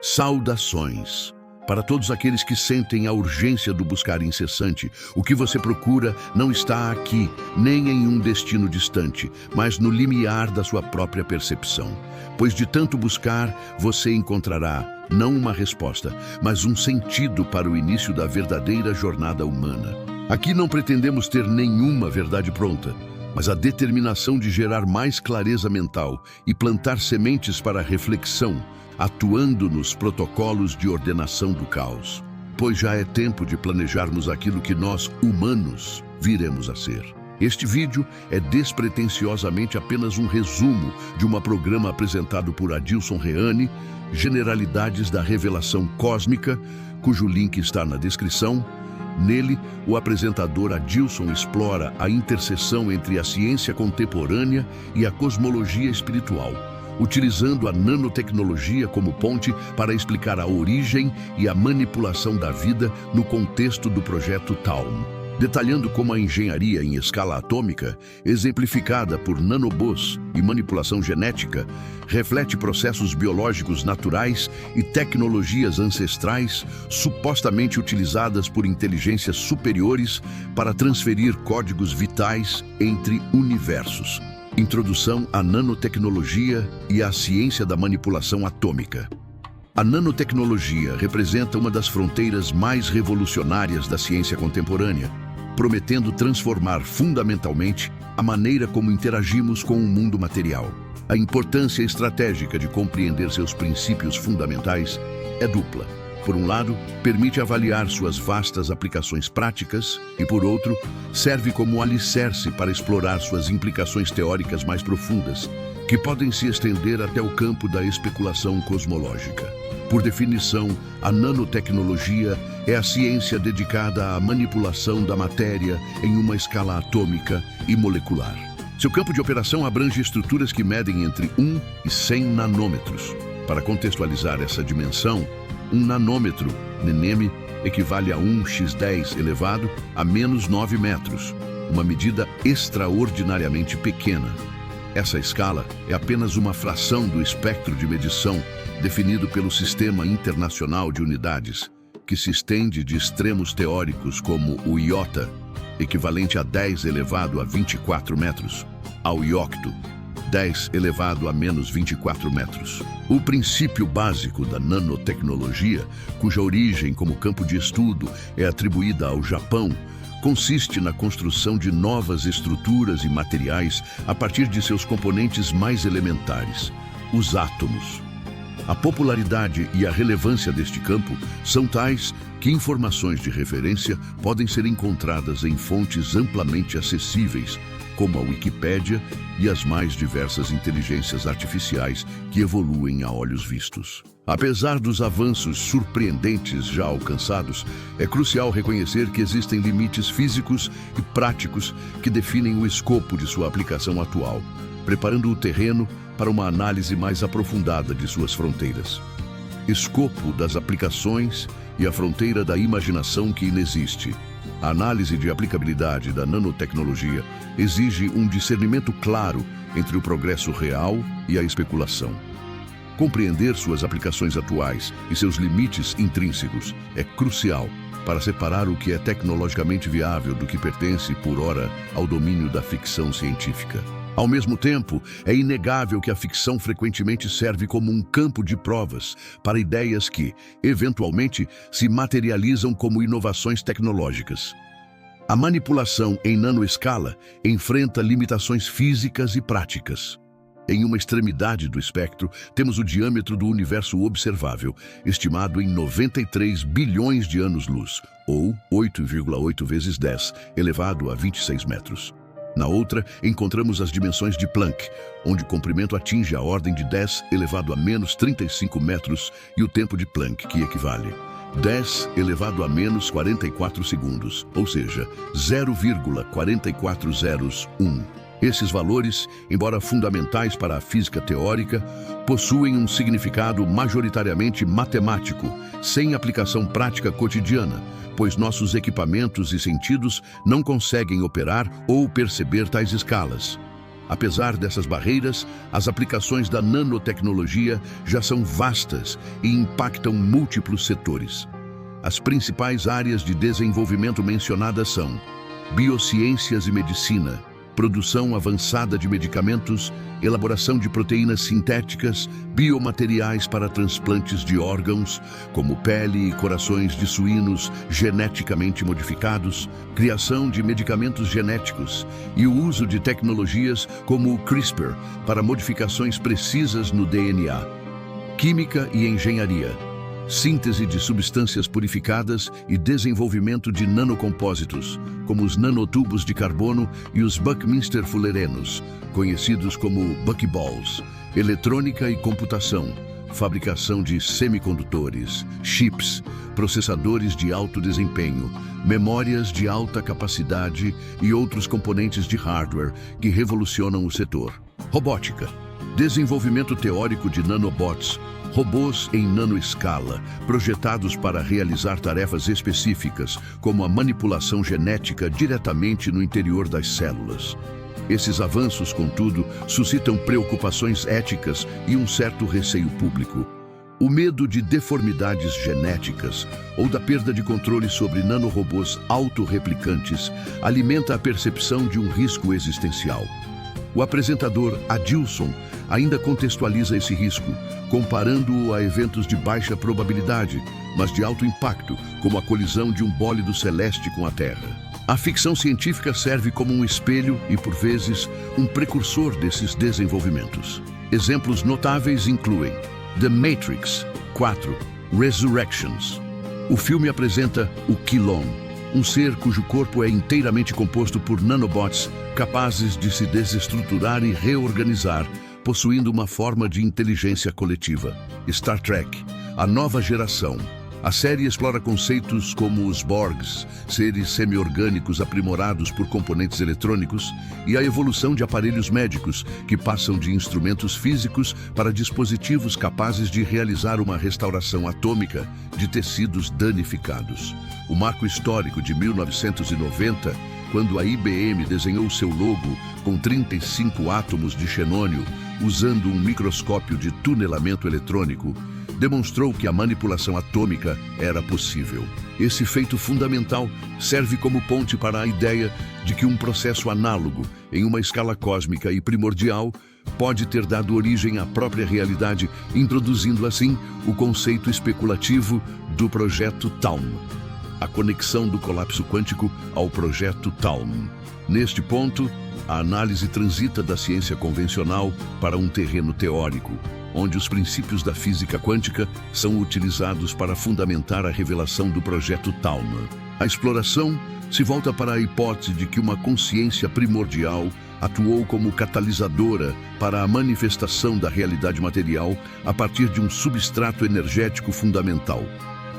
Saudações! Para todos aqueles que sentem a urgência do buscar incessante, o que você procura não está aqui, nem em um destino distante, mas no limiar da sua própria percepção. Pois de tanto buscar, você encontrará, não uma resposta, mas um sentido para o início da verdadeira jornada humana. Aqui não pretendemos ter nenhuma verdade pronta, mas a determinação de gerar mais clareza mental e plantar sementes para a reflexão, atuando nos protocolos de ordenação do caos. Pois já é tempo de planejarmos aquilo que nós, humanos, viremos a ser. Este vídeo é despretensiosamente apenas um resumo de um programa apresentado por Adilson Reane, Generalidades da Revelação Cósmica, cujo link está na descrição. Nele, o apresentador Adilson explora a interseção entre a ciência contemporânea e a cosmologia espiritual, utilizando a nanotecnologia como ponte para explicar a origem e a manipulação da vida no contexto do projeto Talm, detalhando como a engenharia em escala atômica, exemplificada por nanobos e manipulação genética, reflete processos biológicos naturais e tecnologias ancestrais supostamente utilizadas por inteligências superiores para transferir códigos vitais entre universos. Introdução à nanotecnologia e à ciência da manipulação atômica. A nanotecnologia representa uma das fronteiras mais revolucionárias da ciência contemporânea, prometendo transformar fundamentalmente a maneira como interagimos com o mundo material. A importância estratégica de compreender seus princípios fundamentais é dupla. Por um lado, permite avaliar suas vastas aplicações práticas e, por outro, serve como alicerce para explorar suas implicações teóricas mais profundas, que podem se estender até o campo da especulação cosmológica. Por definição, a nanotecnologia é a ciência dedicada à manipulação da matéria em uma escala atômica e molecular. Seu campo de operação abrange estruturas que medem entre 1 e 100 nanômetros. Para contextualizar essa dimensão, um nanômetro, NM, equivale a 1x10 elevado a menos 9 metros, uma medida extraordinariamente pequena. Essa escala é apenas uma fração do espectro de medição definido pelo Sistema Internacional de Unidades, que se estende de extremos teóricos como o iota, equivalente a 10 elevado a 24 metros, ao iocto, 10 elevado a menos 24 metros. O princípio básico da nanotecnologia, cuja origem como campo de estudo é atribuída ao Japão, consiste na construção de novas estruturas e materiais a partir de seus componentes mais elementares, os átomos. A popularidade e a relevância deste campo são tais que informações de referência podem ser encontradas em fontes amplamente acessíveis, como a Wikipédia e as mais diversas inteligências artificiais que evoluem a olhos vistos. Apesar dos avanços surpreendentes já alcançados, é crucial reconhecer que existem limites físicos e práticos que definem o escopo de sua aplicação atual, preparando o terreno para uma análise mais aprofundada de suas fronteiras. Escopo das aplicações e a fronteira da imaginação que inexiste. A análise de aplicabilidade da nanotecnologia exige um discernimento claro entre o progresso real e a especulação. Compreender suas aplicações atuais e seus limites intrínsecos é crucial para separar o que é tecnologicamente viável do que pertence, por ora, ao domínio da ficção científica. Ao mesmo tempo, é inegável que a ficção frequentemente serve como um campo de provas para ideias que, eventualmente, se materializam como inovações tecnológicas. A manipulação em nanoescala enfrenta limitações físicas e práticas. Em uma extremidade do espectro, temos o diâmetro do universo observável, estimado em 93 bilhões de anos-luz, ou 8,8 vezes 10, elevado a 26 metros. Na outra, encontramos as dimensões de Planck, onde o comprimento atinge a ordem de 10 elevado a menos 35 metros e o tempo de Planck, que equivale 10 elevado a menos 44 segundos, ou seja, 0,4401. Esses valores, embora fundamentais para a física teórica, possuem um significado majoritariamente matemático, sem aplicação prática cotidiana, pois nossos equipamentos e sentidos não conseguem operar ou perceber tais escalas. Apesar dessas barreiras, as aplicações da nanotecnologia já são vastas e impactam múltiplos setores. As principais áreas de desenvolvimento mencionadas são biociências e medicina, produção avançada de medicamentos, elaboração de proteínas sintéticas, biomateriais para transplantes de órgãos, como pele e corações de suínos geneticamente modificados, criação de medicamentos genéticos e o uso de tecnologias como o CRISPR para modificações precisas no DNA. Química e engenharia, síntese de substâncias purificadas e desenvolvimento de nanocompósitos, como os nanotubos de carbono e os Buckminster fullerenos, conhecidos como buckyballs, eletrônica e computação, fabricação de semicondutores, chips, processadores de alto desempenho, memórias de alta capacidade e outros componentes de hardware que revolucionam o setor. Robótica, desenvolvimento teórico de nanobots, robôs em nanoescala, projetados para realizar tarefas específicas, como a manipulação genética diretamente no interior das células. Esses avanços, contudo, suscitam preocupações éticas e um certo receio público. O medo de deformidades genéticas ou da perda de controle sobre nanorobôs autorreplicantes alimenta a percepção de um risco existencial. O apresentador Adilson ainda contextualiza esse risco, comparando-o a eventos de baixa probabilidade, mas de alto impacto, como a colisão de um bólido celeste com a Terra. A ficção científica serve como um espelho e, por vezes, um precursor desses desenvolvimentos. Exemplos notáveis incluem The Matrix 4, Resurrections. O filme apresenta o Kylon, um ser cujo corpo é inteiramente composto por nanobots capazes de se desestruturar e reorganizar, possuindo uma forma de inteligência coletiva. Star Trek, a nova geração. A série explora conceitos como os Borgs, seres semi-orgânicos aprimorados por componentes eletrônicos, e a evolução de aparelhos médicos, que passam de instrumentos físicos para dispositivos capazes de realizar uma restauração atômica de tecidos danificados. O marco histórico de 1990, quando a IBM desenhou seu logo com 35 átomos de xenônio, usando um microscópio de tunelamento eletrônico, demonstrou que a manipulação atômica era possível. Esse feito fundamental serve como ponte para a ideia de que um processo análogo, em uma escala cósmica e primordial, pode ter dado origem à própria realidade, introduzindo assim o conceito especulativo do projeto Taum. A conexão do colapso quântico ao projeto Taum. Neste ponto, a análise transita da ciência convencional para um terreno teórico, onde os princípios da física quântica são utilizados para fundamentar a revelação do projeto Taum. A exploração se volta para a hipótese de que uma consciência primordial atuou como catalisadora para a manifestação da realidade material a partir de um substrato energético fundamental.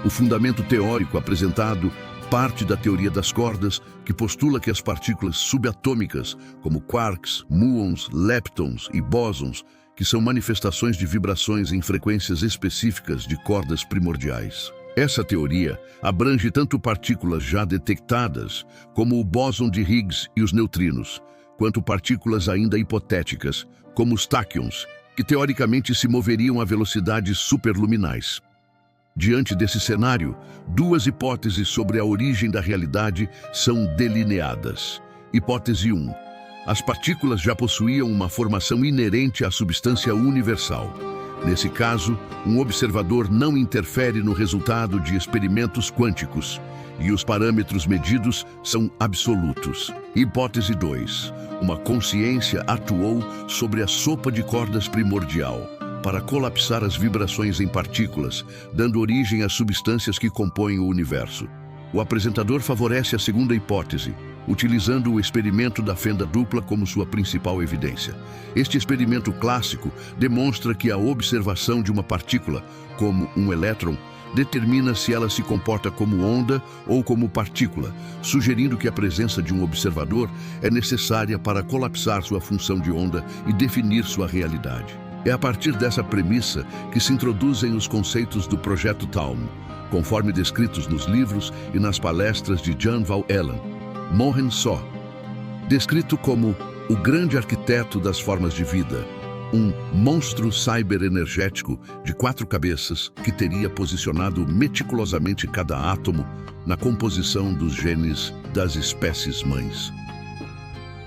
O fundamento teórico apresentado parte da teoria das cordas, que postula que as partículas subatômicas, como quarks, muons, leptons e bósons, que são manifestações de vibrações em frequências específicas de cordas primordiais. Essa teoria abrange tanto partículas já detectadas, como o bóson de Higgs e os neutrinos, quanto partículas ainda hipotéticas, como os táquions, que teoricamente se moveriam a velocidades superluminais. Diante desse cenário, duas hipóteses sobre a origem da realidade são delineadas. Hipótese 1. As partículas já possuíam uma formação inerente à substância universal. Nesse caso, um observador não interfere no resultado de experimentos quânticos, e os parâmetros medidos são absolutos. Hipótese 2. Uma consciência atuou sobre a sopa de cordas primordial para colapsar as vibrações em partículas, dando origem às substâncias que compõem o universo. O apresentador favorece a segunda hipótese, utilizando o experimento da fenda dupla como sua principal evidência. Este experimento clássico demonstra que a observação de uma partícula, como um elétron, determina se ela se comporta como onda ou como partícula, sugerindo que a presença de um observador é necessária para colapsar sua função de onda e definir sua realidade. É a partir dessa premissa que se introduzem os conceitos do projeto Taum, conforme descritos nos livros e nas palestras de Jan Van Allen. Mohan So, descrito como o grande arquiteto das formas de vida, um monstro cyberenergético de 4 cabeças que teria posicionado meticulosamente cada átomo na composição dos genes das espécies mães.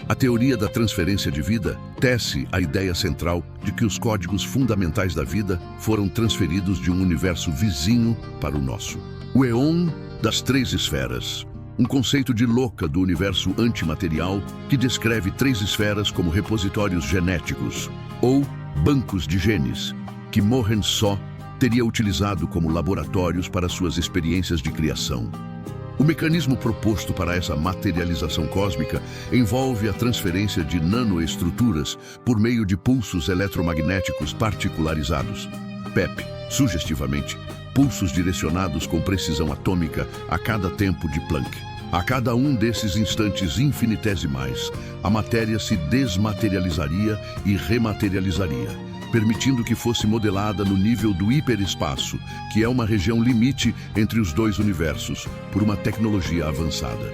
A teoria da transferência de vida tece a ideia central de que os códigos fundamentais da vida foram transferidos de um universo vizinho para o nosso. O Éon das 3 esferas, um conceito de louca do universo antimaterial que descreve 3 esferas como repositórios genéticos, ou bancos de genes, que Mohsen teria utilizado como laboratórios para suas experiências de criação. O mecanismo proposto para essa materialização cósmica envolve a transferência de nanoestruturas por meio de pulsos eletromagnéticos particularizados. PEP, sugestivamente, pulsos direcionados com precisão atômica a cada tempo de Planck. A cada um desses instantes infinitesimais, a matéria se desmaterializaria e rematerializaria, permitindo que fosse modelada no nível do hiperespaço, que é uma região limite entre os 2 universos, por uma tecnologia avançada.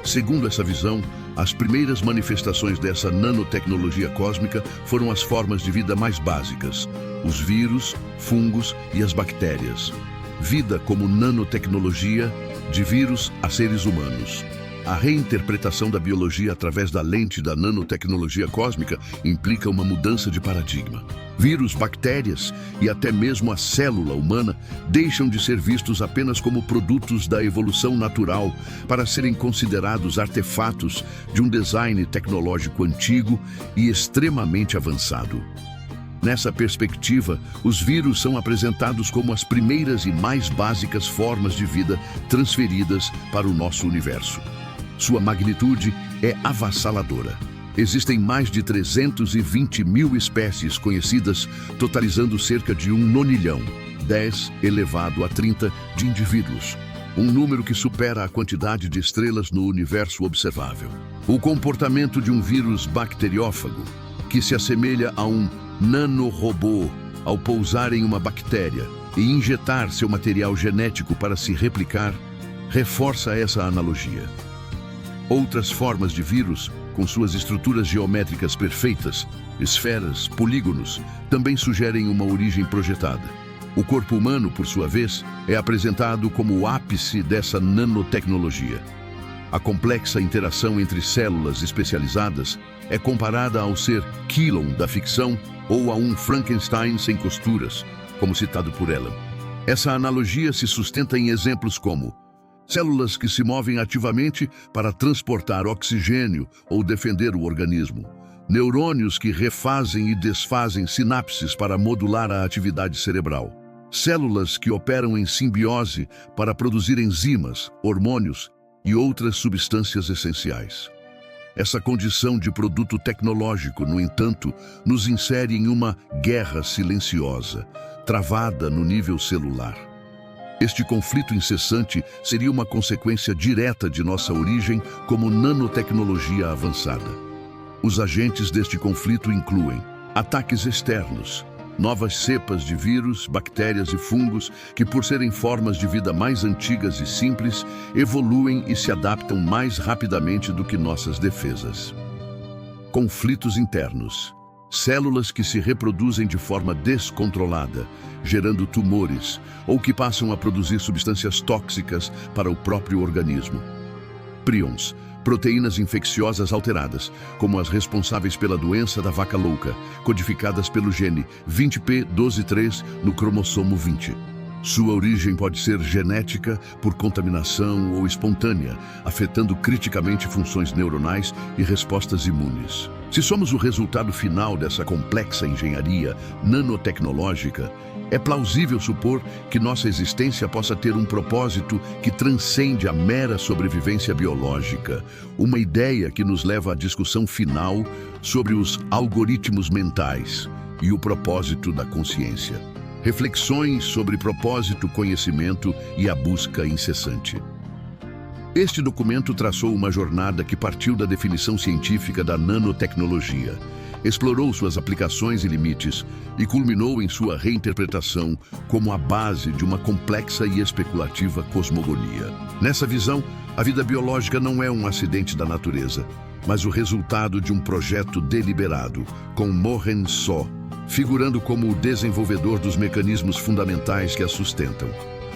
Segundo essa visão, as primeiras manifestações dessa nanotecnologia cósmica foram as formas de vida mais básicas, os vírus, fungos e as bactérias. Vida como nanotecnologia, de vírus a seres humanos. A reinterpretação da biologia através da lente da nanotecnologia cósmica implica uma mudança de paradigma. Vírus, bactérias e até mesmo a célula humana deixam de ser vistos apenas como produtos da evolução natural para serem considerados artefatos de um design tecnológico antigo e extremamente avançado. Nessa perspectiva, os vírus são apresentados como as primeiras e mais básicas formas de vida transferidas para o nosso universo. Sua magnitude é avassaladora. Existem mais de 320 mil espécies conhecidas, totalizando cerca de 1 nonilhão, 10 elevado a 30 de indivíduos, um número que supera a quantidade de estrelas no universo observável. O comportamento de um vírus bacteriófago, que se assemelha a um nanorobô ao pousar em uma bactéria e injetar seu material genético para se replicar, reforça essa analogia. Outras formas de vírus, com suas estruturas geométricas perfeitas, esferas, polígonos, também sugerem uma origem projetada. O corpo humano, por sua vez, é apresentado como o ápice dessa nanotecnologia. A complexa interação entre células especializadas é comparada ao ser Quilon da ficção ou a um Frankenstein sem costuras, como citado por Ellen. Essa analogia se sustenta em exemplos como células que se movem ativamente para transportar oxigênio ou defender o organismo, neurônios que refazem e desfazem sinapses para modular a atividade cerebral, células que operam em simbiose para produzir enzimas, hormônios e outras substâncias essenciais. Essa condição de produto tecnológico, no entanto, nos insere em uma guerra silenciosa, travada no nível celular. Este conflito incessante seria uma consequência direta de nossa origem como nanotecnologia avançada. Os agentes deste conflito incluem ataques externos, novas cepas de vírus, bactérias e fungos que, por serem formas de vida mais antigas e simples, evoluem e se adaptam mais rapidamente do que nossas defesas. Conflitos internos. Células que se reproduzem de forma descontrolada, gerando tumores, ou que passam a produzir substâncias tóxicas para o próprio organismo. Prions. Proteínas infecciosas alteradas, como as responsáveis pela doença da vaca louca, codificadas pelo gene 20p12.3 no cromossomo 20. Sua origem pode ser genética, por contaminação ou espontânea, afetando criticamente funções neuronais e respostas imunes. Se somos o resultado final dessa complexa engenharia nanotecnológica, é plausível supor que nossa existência possa ter um propósito que transcende a mera sobrevivência biológica, uma ideia que nos leva à discussão final sobre os algoritmos mentais e o propósito da consciência. Reflexões sobre propósito, conhecimento e a busca incessante. Este documento traçou uma jornada que partiu da definição científica da nanotecnologia, explorou suas aplicações e limites e culminou em sua reinterpretação como a base de uma complexa e especulativa cosmogonia. Nessa visão, a vida biológica não é um acidente da natureza, mas o resultado de um projeto deliberado, com Mohen So figurando como o desenvolvedor dos mecanismos fundamentais que a sustentam.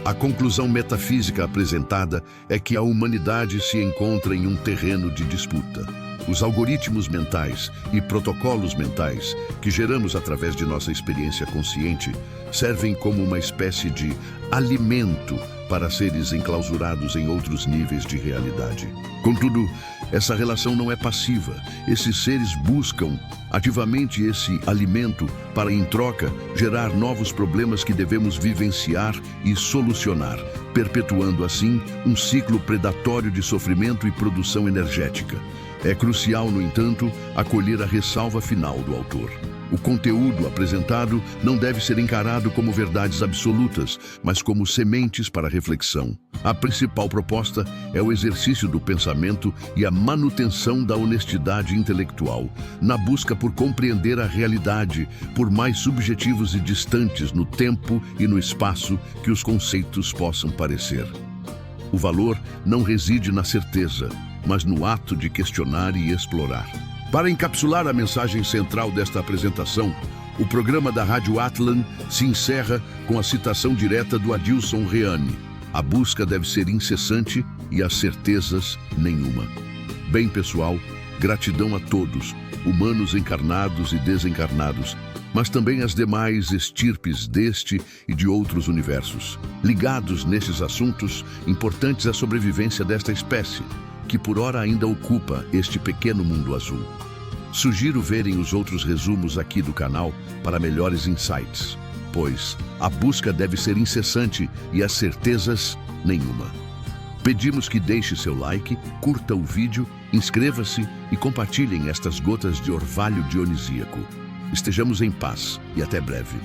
A conclusão metafísica apresentada é que a humanidade se encontra em um terreno de disputa. Os algoritmos mentais e protocolos mentais que geramos através de nossa experiência consciente servem como uma espécie de alimento para seres enclausurados em outros níveis de realidade. Contudo, essa relação não é passiva. Esses seres buscam ativamente esse alimento para, em troca, gerar novos problemas que devemos vivenciar e solucionar, perpetuando assim um ciclo predatório de sofrimento e produção energética. É crucial, no entanto, acolher a ressalva final do autor. O conteúdo apresentado não deve ser encarado como verdades absolutas, mas como sementes para reflexão. A principal proposta é o exercício do pensamento e a manutenção da honestidade intelectual, na busca por compreender a realidade, por mais subjetivos e distantes no tempo e no espaço que os conceitos possam parecer. O valor não reside na certeza, mas no ato de questionar e explorar. Para encapsular a mensagem central desta apresentação, o programa da Rádio Atlan se encerra com a citação direta do Adilson Reane. A busca deve ser incessante e as certezas nenhuma. Bem, pessoal, gratidão a todos, humanos encarnados e desencarnados, mas também às demais estirpes deste e de outros universos, ligados nesses assuntos importantes à sobrevivência desta espécie, que por ora ainda ocupa este pequeno mundo azul. Sugiro verem os outros resumos aqui do canal para melhores insights, pois a busca deve ser incessante e as certezas nenhuma. Pedimos que deixe seu like, curta o vídeo, inscreva-se e compartilhem estas gotas de orvalho dionisíaco. Estejamos em paz e até breve.